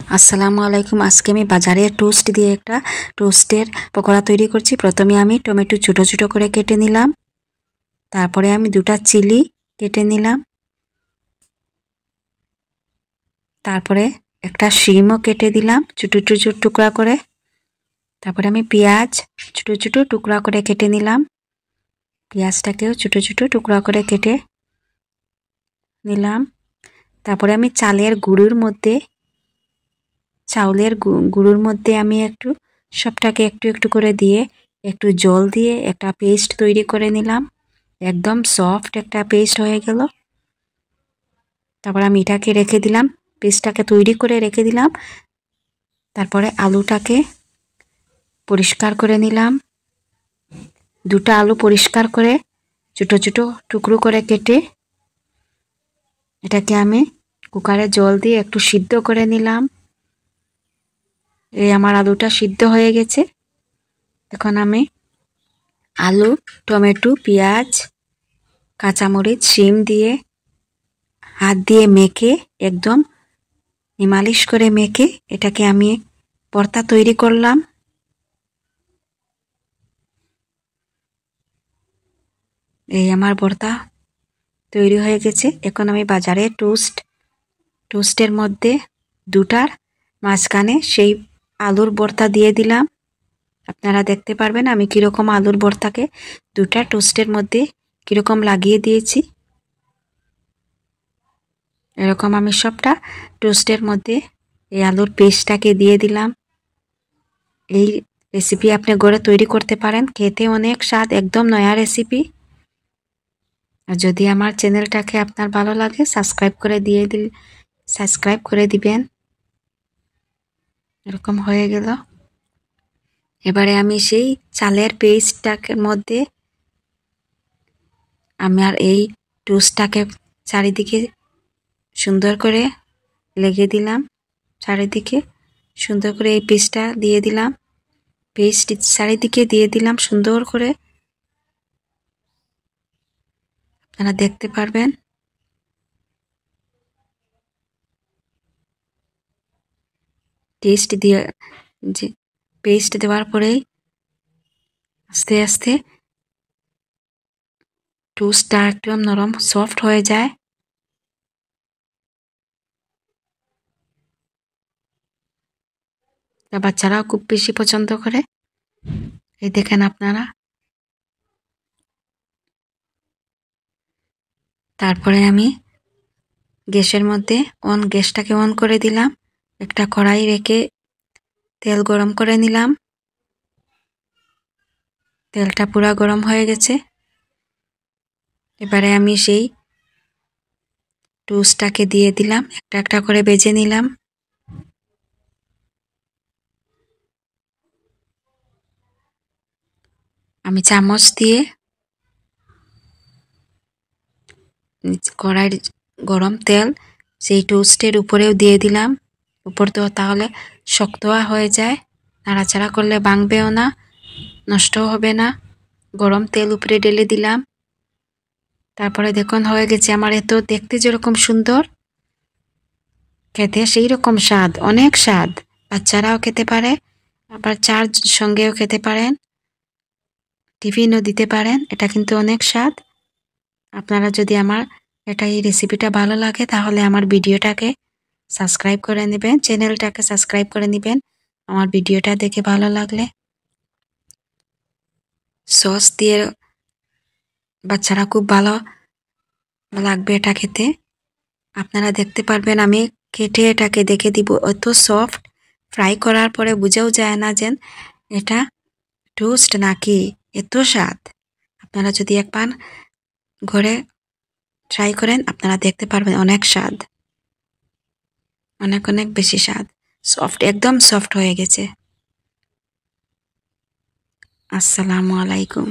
আসসালামু আলাইকুম। আজকে আমি বাজারে টোস্ট দিয়ে একটা টোস্টের পকোড়া তৈরি করছি। প্রথমে আমি টমেটো ছোট ছোট করে কেটে নিলাম, তারপরে আমি দুটা চিলি কেটে নিলাম, তারপরে একটা শিমও কেটে দিলাম ছোট ছোট টুকরা করে, তারপরে আমি পেঁয়াজ ছোট ছোট টুকরা করে কেটে নিলাম, পেঁয়াজটাকেও ছোট ছোট টুকরা করে কেটে নিলাম। তারপরে আমি চালের গুঁড়োর মধ্যে আমি একটু সবটাকে একটু একটু করে দিয়ে একটু জল দিয়ে একটা পেস্ট তৈরি করে নিলাম। একদম সফট একটা পেস্ট হয়ে গেল। তারপর আমি এটাকে রেখে দিলাম, পেস্টটাকে তৈরি করে রেখে দিলাম। তারপরে আলুটাকে পরিষ্কার করে নিলাম, দুটো আলু পরিষ্কার করে ছোট ছোট টুকরো করে কেটে এটাকে আমি কুকারে জল দিয়ে একটু সিদ্ধ করে নিলাম। এই আমার আলুটা সিদ্ধ হয়ে গেছে। এখন আমি আলু, টমেটো, পেঁয়াজ, কাঁচামরিচ, শিম দিয়ে হাত দিয়ে মেখে একদম নিমালিশ করে মেখে এটাকে আমি ভর্তা তৈরি করলাম। এই আমার ভর্তা তৈরি হয়ে গেছে। এখন আমি বাজারে টোস্টের মধ্যে দুটার মাঝখানে সেই আলুর ভর্তা দিয়ে দিলাম। আপনারা দেখতে পারবেন আমি কীরকম আলুর ভর্তাকে দুটা টোস্টের মধ্যে কীরকম লাগিয়ে দিয়েছি। এরকম আমি সবটা টোস্টের মধ্যে এই আলুর পেস্টটাকে দিয়ে দিলাম। এই রেসিপি আপনি ঘরে তৈরি করতে পারেন, খেতে অনেক স্বাদ, একদম নয়া রেসিপি। আর যদি আমার চ্যানেলটাকে আপনার ভালো লাগে সাবস্ক্রাইব করে দিবেন। এরকম হয়ে গেল। এবারে আমি সেই চালের পেস্টটাকে মধ্যে আমি আর এই টোস্টটাকে চারিদিকে সুন্দর করে লেগে দিলাম, চারিদিকে সুন্দর করে এই পেস্টটা দিয়ে দিলাম, পেস্ট চারিদিকে দিয়ে দিলাম সুন্দর করে। আপনারা দেখতে পারবেন। পেস্ট দেওয়ার পরেই আস্তে আস্তে টোস্টটা একদম নরম সফট হয়ে যায়। বাচ্চারাও খুব বেশি পছন্দ করে। এই দেখেন আপনারা। তারপরে আমি গ্যাসের মধ্যে গ্যাসটাকে অন করে দিলাম, একটা কড়াই রেখে তেল গরম করে নিলাম। তেলটা পুরো গরম হয়ে গেছে। এবারে আমি সেই টোস্টটাকে দিয়ে দিলাম, একটা একটা করে ভেজে নিলাম। আমি চামচ দিয়ে কড়াইয়ের গরম তেল সেই টোস্টের উপরেও দিয়ে দিলাম। উপর তো তাহলে শক্ত হয়ে যায়, নাড়াচাড়া করলে ভাঙবেও না, নষ্টও হবে না। গরম তেল উপরে ঢেলে দিলাম। তারপরে দেখুন হয়ে গেছে আমার। এত দেখতে যেরকম সুন্দর, খেতে সেই রকম স্বাদ, অনেক স্বাদ। বাচ্চারাও খেতে পারে, আবার চার সঙ্গেও খেতে পারেন, টিফিনও দিতে পারেন। এটা কিন্তু অনেক স্বাদ। আপনারা যদি আমার এই রেসিপিটা ভালো লাগে তাহলে আমার ভিডিওটাকে সাবস্ক্রাইব করে নেবেন, চ্যানেলটাকে সাবস্ক্রাইব করে নেবেন আমার ভিডিওটা দেখে ভালো লাগলে। সস দিয়ে বাচ্চারা খুব ভালো লাগবে এটা খেতে। আপনারা দেখতে পারবেন আমি কেটে এটাকে দেখে দিব, এত সফট। ফ্রাই করার পরে বুঝেও যায় না যে এটা টোস্ট নাকি, এত স্বাদ। আপনারা যদি একবার ঘরে ট্রাই করেন আপনারা দেখতে পারবেন অনেক স্বাদ, অনেক অনেক বেশি স্বাদ। সফট, একদম সফট হয়ে গেছে। আসসালামু আলাইকুম।